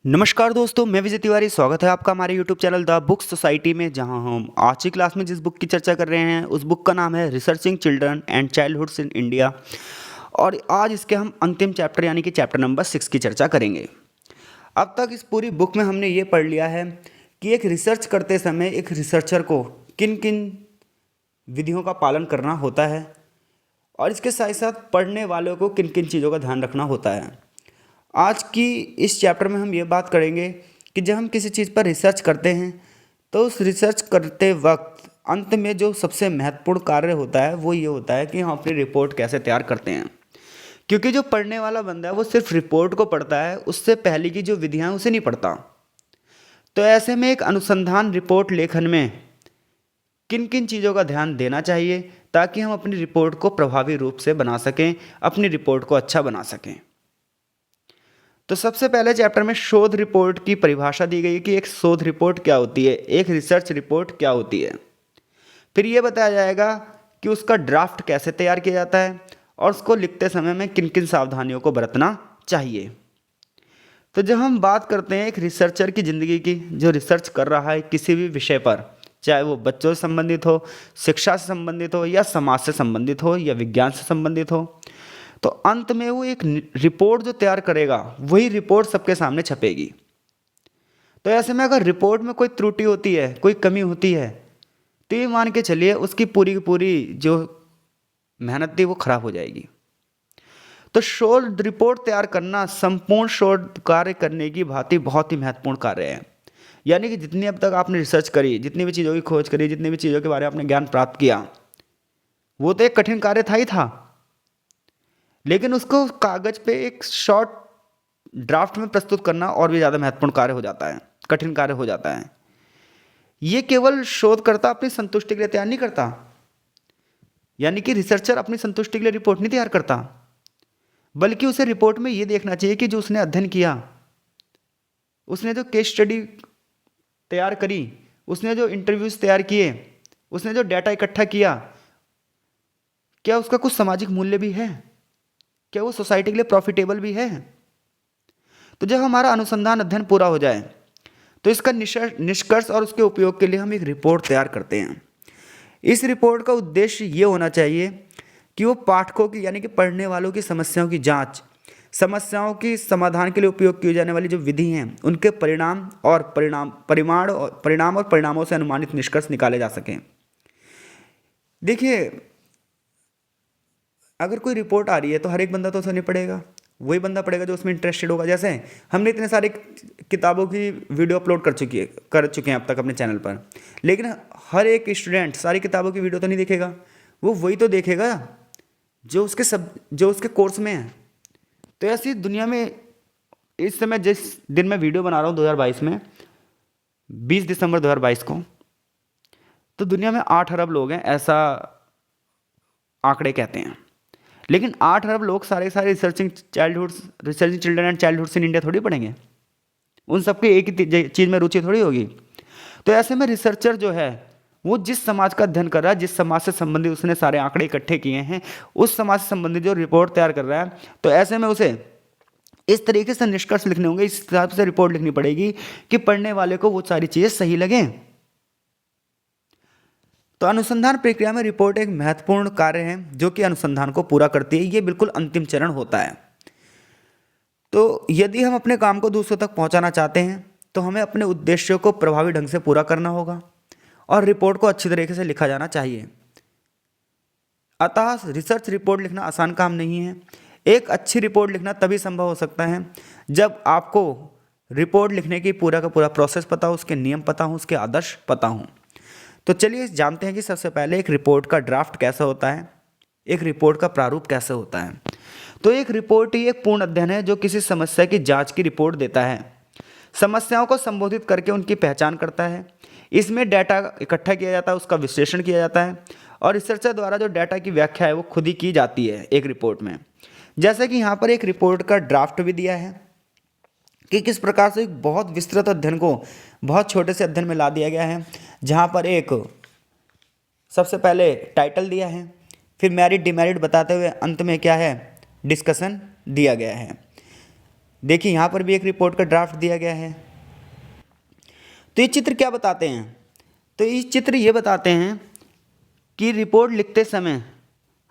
नमस्कार दोस्तों, मैं विजय तिवारी। स्वागत है आपका हमारे YouTube channel the book society में, जहां हम आज की क्लास में जिस बुक की चर्चा कर रहे हैं उस बुक का नाम है researching children and childhoods in India. और आज इसके हम अंतिम चैप्टर यानी कि चैप्टर नंबर 6 की चर्चा करेंगे। अब तक इस पूरी बुक में हमने ये पढ़ लिया है कि एक रिसर्च करते समय एक रिसर्चर को किन किन विधियों का पालन करना होता है और इसके साथ साथ पढ़ने वालों को किन किन चीज़ों का ध्यान रखना होता है। आज की इस चैप्टर में हम ये बात करेंगे कि जब हम किसी चीज़ पर रिसर्च करते हैं तो उस रिसर्च करते वक्त अंत में जो सबसे महत्वपूर्ण कार्य होता है वो ये होता है कि हम अपनी रिपोर्ट कैसे तैयार करते हैं। क्योंकि जो पढ़ने वाला बंदा है वो सिर्फ रिपोर्ट को पढ़ता है, उससे पहले की जो विधियाँ हैं उसे नहीं पढ़ता। तो ऐसे में एक अनुसंधान रिपोर्ट लेखन में किन किन चीज़ों का ध्यान देना चाहिए ताकि हम अपनी रिपोर्ट को प्रभावी रूप से बना सकें, अपनी रिपोर्ट को अच्छा बना सकें। तो सबसे पहले चैप्टर में शोध रिपोर्ट की परिभाषा दी गई कि एक शोध रिपोर्ट क्या होती है, एक रिसर्च रिपोर्ट क्या होती है। फिर ये बताया जाएगा कि उसका ड्राफ्ट कैसे तैयार किया जाता है और उसको लिखते समय में किन किन सावधानियों को बरतना चाहिए। तो जब हम बात करते हैं एक रिसर्चर की ज़िंदगी की, जो रिसर्च कर रहा है किसी भी विषय पर, चाहे वो बच्चों से संबंधित हो, शिक्षा से संबंधित हो, या समाज से संबंधित हो, या विज्ञान से संबंधित हो, तो अंत में वो एक रिपोर्ट जो तैयार करेगा वही रिपोर्ट सबके सामने छपेगी। तो ऐसे में अगर रिपोर्ट में कोई त्रुटि होती है, कोई कमी होती है, तो ये मान के चलिए उसकी पूरी की पूरी जो मेहनत थी वो खराब हो जाएगी। तो शोध रिपोर्ट तैयार करना संपूर्ण शोध कार्य करने की भांति बहुत ही महत्वपूर्ण कार्य है। यानी कि जितनी अब तक आपने रिसर्च करी, जितनी भी चीज़ों की खोज करी, जितनी भी चीज़ों के बारे में आपने ज्ञान प्राप्त किया, वो तो एक कठिन कार्य था ही था, लेकिन उसको कागज पे एक शॉर्ट ड्राफ्ट में प्रस्तुत करना और भी ज़्यादा महत्वपूर्ण कार्य हो जाता है, कठिन कार्य हो जाता है। ये केवल शोधकर्ता अपनी संतुष्टि के लिए तैयार नहीं करता, यानी कि रिसर्चर अपनी संतुष्टि के लिए रिपोर्ट नहीं तैयार करता, बल्कि उसे रिपोर्ट में ये देखना चाहिए कि जो उसने अध्ययन किया, उसने जो केस स्टडी तैयार करी, उसने जो इंटरव्यूज तैयार किए, उसने जो डाटा इकट्ठा किया, क्या उसका कुछ सामाजिक मूल्य भी है, क्या वो सोसाइटी के लिए प्रॉफिटेबल भी है। तो जब हमारा अनुसंधान अध्ययन पूरा हो जाए तो इसका निष्कर्ष और उसके उपयोग के लिए हम एक रिपोर्ट तैयार करते हैं। इस रिपोर्ट का उद्देश्य ये होना चाहिए कि वो पाठकों की यानी कि पढ़ने वालों की समस्याओं की जांच, समस्याओं की समाधान के लिए उपयोग की जाने वाली जो विधि हैं उनके परिणाम और परिणामों से अनुमानित निष्कर्ष निकाले जा सकें। देखिए, अगर कोई रिपोर्ट आ रही है तो हर एक बंदा तो उसे नहीं पढ़ेगा, वही बंदा पढ़ेगा जो उसमें इंटरेस्टेड होगा। जैसे हमने इतने सारे किताबों की वीडियो अपलोड कर चुके हैं अब तक अपने चैनल पर, लेकिन हर एक स्टूडेंट सारी किताबों की वीडियो तो नहीं देखेगा, वो वही तो देखेगा जो उसके कोर्स में है। तो ऐसी दुनिया में इस समय जिस दिन मैं वीडियो बना रहा हूँ 2022 में 20 दिसंबर 2022 को, तो दुनिया में 8 अरब लोग हैं, ऐसा आंकड़े कहते हैं। लेकिन 8 अरब लोग सारे researching children and childhoods in India थोड़ी पढ़ेंगे, उन सबके एक ही चीज़ में रुचि थोड़ी होगी। तो ऐसे में रिसर्चर जो है वो जिस समाज का अध्ययन कर रहा है, जिस समाज से संबंधित उसने सारे आंकड़े इकट्ठे किए हैं, उस समाज से संबंधित जो रिपोर्ट तैयार कर रहा है, तो ऐसे में उसे इस तरीके से निष्कर्ष लिखने होंगे, इस हिसाब से रिपोर्ट लिखनी पड़ेगी कि पढ़ने वाले को वो सारी चीज़ें सही लगें। तो अनुसंधान प्रक्रिया में रिपोर्ट एक महत्वपूर्ण कार्य है जो कि अनुसंधान को पूरा करती है। ये बिल्कुल अंतिम चरण होता है। तो यदि हम अपने काम को दूसरों तक पहुंचाना चाहते हैं तो हमें अपने उद्देश्यों को प्रभावी ढंग से पूरा करना होगा और रिपोर्ट को अच्छी तरीके से लिखा जाना चाहिए। अतः रिसर्च रिपोर्ट लिखना आसान काम नहीं है। एक अच्छी रिपोर्ट लिखना तभी संभव हो सकता है जब आपको रिपोर्ट लिखने की पूरा का पूरा प्रोसेस पता हो, उसके नियम पता हो, उसके आदर्श पता हो। तो चलिए जानते हैं कि सबसे पहले एक रिपोर्ट का ड्राफ्ट कैसा होता है, एक रिपोर्ट का प्रारूप कैसे होता है। तो एक रिपोर्ट ही एक पूर्ण अध्ययन है जो किसी समस्या की जांच की रिपोर्ट देता है, समस्याओं को संबोधित करके उनकी पहचान करता है। इसमें डाटा इकट्ठा किया जाता है, उसका विश्लेषण किया जाता है और रिसर्चर द्वारा जो डाटा की व्याख्या है वो खुद ही की जाती है एक रिपोर्ट में। जैसे कि यहाँ पर एक रिपोर्ट का ड्राफ्ट भी दिया है कि किस प्रकार से एक बहुत विस्तृत अध्ययन को बहुत छोटे से अध्ययन में ला दिया गया है, जहाँ पर एक सबसे पहले टाइटल दिया है, फिर मेरिट डिमेरिट बताते हुए अंत में क्या है डिस्कशन दिया गया है। देखिए यहाँ पर भी एक रिपोर्ट का ड्राफ्ट दिया गया है। तो ये चित्र क्या बताते हैं? तो ये चित्र ये बताते हैं कि रिपोर्ट लिखते समय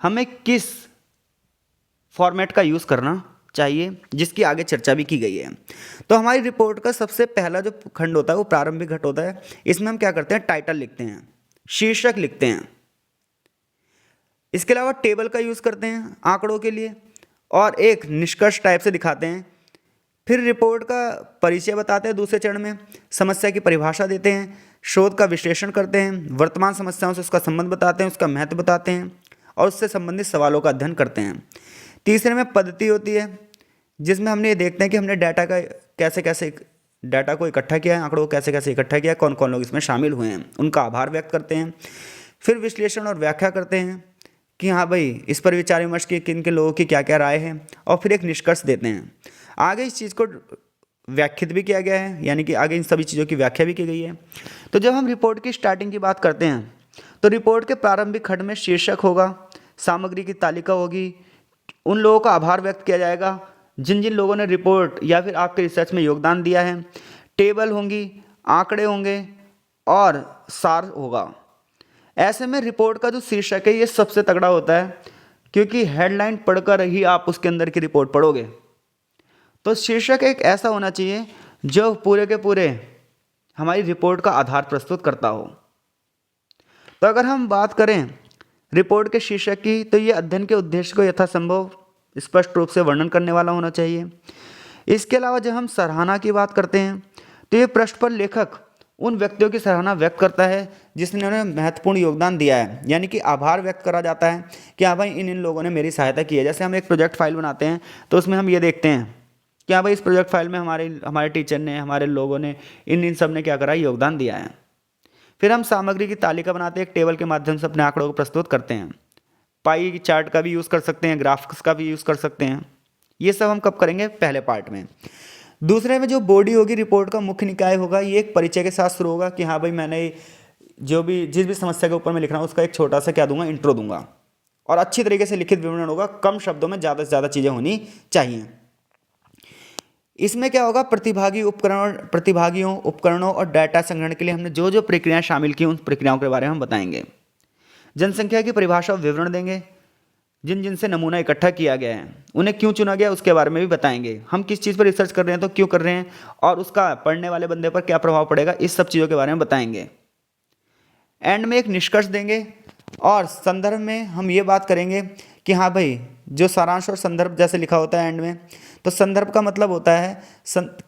हमें किस फॉर्मेट का यूज़ करना चाहिए, जिसकी आगे चर्चा भी की गई है। तो हमारी रिपोर्ट का सबसे पहला जो खंड होता है वो प्रारंभिक घट होता है। इसमें हम क्या करते हैं, टाइटल लिखते हैं, शीर्षक लिखते हैं। इसके अलावा टेबल का यूज़ करते हैं आंकड़ों के लिए और एक निष्कर्ष टाइप से दिखाते हैं। फिर रिपोर्ट का परिचय बताते हैं दूसरे चरण में, समस्या की परिभाषा देते हैं, शोध का विश्लेषण करते हैं, वर्तमान समस्याओं से उसका संबंध बताते हैं, उसका महत्व बताते हैं और उससे संबंधित सवालों का अध्ययन करते हैं। तीसरे में पद्धति होती है, जिसमें हमने ये देखते हैं कि हमने डाटा का कैसे डाटा को इकट्ठा किया है, आंकड़ों को कैसे कैसे इकट्ठा किया है, कौन कौन लोग इसमें शामिल हुए हैं, उनका आभार व्यक्त करते हैं। फिर विश्लेषण और व्याख्या करते हैं कि हाँ भाई इस पर विचार विमर्श की किन किन लोगों की क्या क्या राय है, और फिर एक निष्कर्ष देते हैं। आगे इस चीज़ को व्याख्यात भी किया गया है, यानी कि आगे इन सभी चीज़ों की व्याख्या भी की गई है। तो जब हम रिपोर्ट की स्टार्टिंग की बात करते हैं तो रिपोर्ट के प्रारंभिक खंड में शीर्षक होगा, सामग्री की तालिका होगी, उन लोगों का आभार व्यक्त किया जाएगा जिन जिन लोगों ने रिपोर्ट या फिर आपके रिसर्च में योगदान दिया है, टेबल होंगी, आंकड़े होंगे और सार होगा। ऐसे में रिपोर्ट का जो शीर्षक है ये सबसे तगड़ा होता है, क्योंकि हेडलाइन पढ़कर ही आप उसके अंदर की रिपोर्ट पढ़ोगे। तो शीर्षक एक ऐसा होना चाहिए जो पूरे के पूरे हमारी रिपोर्ट का आधार प्रस्तुत करता हो। तो अगर हम बात करें रिपोर्ट के शीर्षक की, तो ये अध्ययन के उद्देश्य को यथासंभव स्पष्ट रूप से वर्णन करने वाला होना चाहिए। इसके अलावा जब हम सराहना की बात करते हैं तो ये पृष्ठ पर लेखक उन व्यक्तियों की सराहना व्यक्त करता है जिन्होंने महत्वपूर्ण योगदान दिया है, यानी कि आभार व्यक्त करा जाता है कि हाँ भाई इन लोगों ने मेरी सहायता की है। जैसे हम एक प्रोजेक्ट फाइल बनाते हैं तो उसमें हम ये देखते हैं कि हाँ भाई इस प्रोजेक्ट फाइल में हमारे टीचर ने, हमारे लोगों ने, इन सब ने क्या करा, योगदान दिया है। फिर हम सामग्री की तालिका बनाते हैं, एक टेबल के माध्यम से अपने आंकड़ों को प्रस्तुत करते हैं। पाई चार्ट का भी यूज़ कर सकते हैं, ग्राफ्स का भी यूज़ कर सकते हैं। ये सब हम कब करेंगे, पहले पार्ट में। दूसरे में जो बॉडी होगी रिपोर्ट का मुख्य निकाय होगा, ये एक परिचय के साथ शुरू होगा कि हाँ भाई मैंने जिस भी समस्या के ऊपर मैं लिख रहा हूँ उसका एक छोटा सा क्या दूंगा, इंट्रो दूंगा, और अच्छी तरीके से लिखित विवरण होगा, कम शब्दों में ज़्यादा से ज़्यादा चीज़ें होनी चाहिए। इसमें क्या होगा, प्रतिभागियों उपकरणों और डाटा संग्रहण के लिए हमने जो जो प्रक्रियाएं शामिल की उन प्रक्रियाओं के बारे में हम बताएंगे। जनसंख्या की परिभाषा और विवरण देंगे, जिन जिन से नमूना इकट्ठा किया गया है उन्हें क्यों चुना गया उसके बारे में भी बताएंगे। हम किस चीज़ पर रिसर्च कर रहे हैं तो क्यों कर रहे हैं और उसका पढ़ने वाले बंदे पर क्या प्रभाव पड़ेगा, इस सब चीज़ों के बारे में बताएंगे। एंड में एक निष्कर्ष देंगे और संदर्भ में हम ये बात करेंगे कि हाँ भाई जो सारांश और संदर्भ जैसे लिखा होता है एंड में, तो संदर्भ का मतलब होता है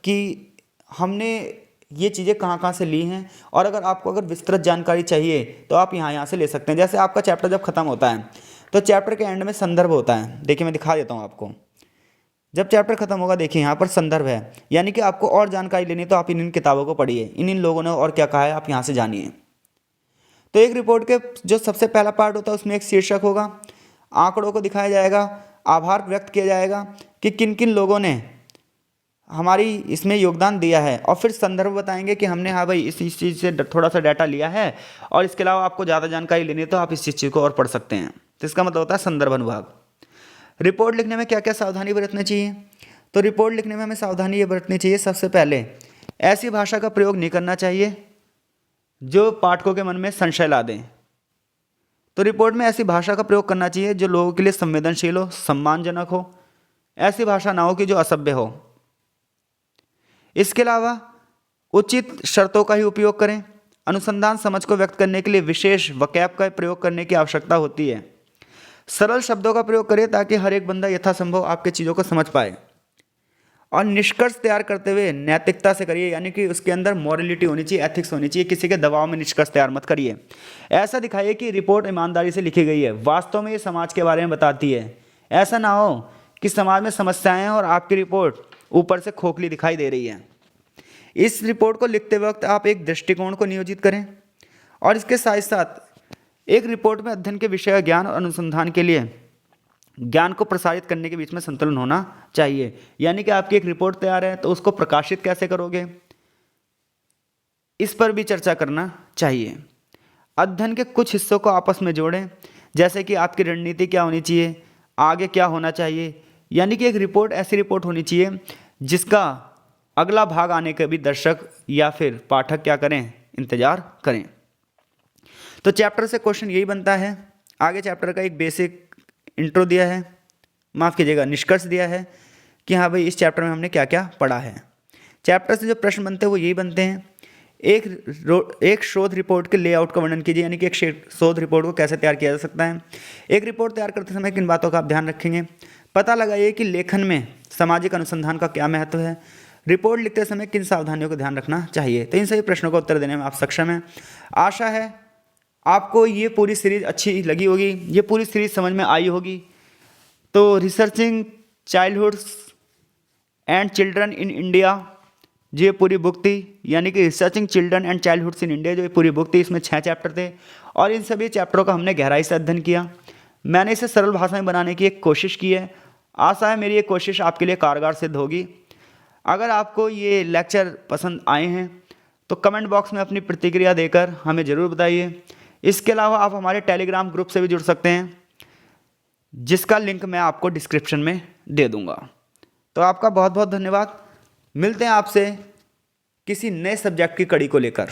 कि हमने ये चीज़ें कहाँ कहाँ से ली हैं, और अगर विस्तृत जानकारी चाहिए तो आप यहाँ से ले सकते हैं। जैसे आपका चैप्टर जब खत्म होता है तो चैप्टर के एंड में संदर्भ होता है। देखिए मैं दिखा देता हूँ आपको, जब चैप्टर खत्म होगा देखिए यहाँ पर संदर्भ है, यानी कि आपको और जानकारी लेनी है तो आप इन किताबों को पढ़िए, इन लोगों ने और क्या कहा है आप यहाँ से जानिए। तो एक रिपोर्ट के जो सबसे पहला पार्ट होता है उसमें एक शीर्षक होगा, आंकड़ों को दिखाया जाएगा, आभार व्यक्त किया जाएगा कि किन किन लोगों ने हमारी इसमें योगदान दिया है, और फिर संदर्भ बताएंगे कि हमने हाँ भाई इस चीज़ से थोड़ा सा डाटा लिया है और इसके अलावा आपको ज़्यादा जानकारी लेनी है तो आप इस चीज़ को और पढ़ सकते हैं। तो इसका मतलब होता है संदर्भ अनुभाग। रिपोर्ट लिखने में क्या क्या सावधानी बरतनी चाहिए, तो रिपोर्ट लिखने में हमें सावधानी ये बरतनी चाहिए, सबसे पहले ऐसी भाषा का प्रयोग नहीं करना चाहिए जो पाठकों के मन में संशय ला दें। तो रिपोर्ट में ऐसी भाषा का प्रयोग करना चाहिए जो लोगों के लिए संवेदनशील हो, सम्मानजनक हो, ऐसी भाषा ना हो कि जो असभ्य हो। इसके अलावा उचित शर्तों का ही उपयोग करें। अनुसंधान समझ को व्यक्त करने के लिए विशेष वकैब का प्रयोग करने की आवश्यकता होती है। सरल शब्दों का प्रयोग करें ताकि हर एक बंदा यथासंभव आपके चीज़ों को समझ पाए। और निष्कर्ष तैयार करते हुए नैतिकता से करिए, यानी कि उसके अंदर मॉरलिटी होनी चाहिए, एथिक्स होनी चाहिए, किसी के दबाव में निष्कर्ष तैयार मत करिए। ऐसा दिखाइए कि रिपोर्ट ईमानदारी से लिखी गई है, वास्तव में ये समाज के बारे में बताती है। ऐसा ना हो कि समाज में समस्याएं हैं और आपकी रिपोर्ट ऊपर से खोखली दिखाई दे रही है। इस रिपोर्ट को लिखते वक्त आप एक दृष्टिकोण को नियोजित करें और इसके साथ साथ एक रिपोर्ट में अध्ययन के विषय ज्ञान और अनुसंधान के लिए ज्ञान को प्रसारित करने के बीच में संतुलन होना चाहिए। यानी कि आपकी एक रिपोर्ट तैयार है तो उसको प्रकाशित कैसे करोगे, इस पर भी चर्चा करना चाहिए। अध्ययन के कुछ हिस्सों को आपस में जोड़ें, जैसे कि आपकी रणनीति क्या होनी चाहिए, आगे क्या होना चाहिए। यानी कि एक रिपोर्ट ऐसी रिपोर्ट होनी चाहिए जिसका अगला भाग आने के भी दर्शक या फिर पाठक क्या करें, इंतज़ार करें। तो चैप्टर से क्वेश्चन यही बनता है। आगे चैप्टर का एक बेसिक इंट्रो दिया है, माफ़ कीजिएगा निष्कर्ष दिया है कि हाँ भाई इस चैप्टर में हमने क्या क्या पढ़ा है। चैप्टर से जो प्रश्न बनते हैं वो यही बनते हैं। एक शोध रिपोर्ट के लेआउट का वर्णन कीजिए, यानी कि एक शोध रिपोर्ट को कैसे तैयार किया जा सकता है। एक रिपोर्ट तैयार करते समय किन बातों का आप ध्यान रखेंगे। पता लगाइए कि लेखन में सामाजिक अनुसंधान का क्या महत्व है। रिपोर्ट लिखते समय किन सावधानियों का ध्यान रखना चाहिए। तो इन सभी प्रश्नों का उत्तर देने में आप सक्षम हैं। आशा है आपको ये पूरी सीरीज़ अच्छी लगी होगी, ये पूरी सीरीज़ समझ में आई होगी। तो researching childhoods and children in India जो ये पूरी बुक थी, यानी कि researching children and childhoods in India जो ये पूरी बुक थी, इसमें 6 चैप्टर थे और इन सभी चैप्टरों का हमने गहराई से अध्ययन किया। मैंने इसे सरल भाषा में बनाने की एक कोशिश की है। आशा है मेरी ये कोशिश आपके लिए कारगर सिद्ध होगी। अगर आपको ये लेक्चर पसंद आए हैं तो कमेंट बॉक्स में अपनी प्रतिक्रिया देकर हमें ज़रूर बताइए। इसके अलावा आप हमारे टेलीग्राम ग्रुप से भी जुड़ सकते हैं, जिसका लिंक मैं आपको डिस्क्रिप्शन में दे दूँगा। तो आपका बहुत बहुत धन्यवाद। मिलते हैं आपसे किसी नए सब्जेक्ट की कड़ी को लेकर।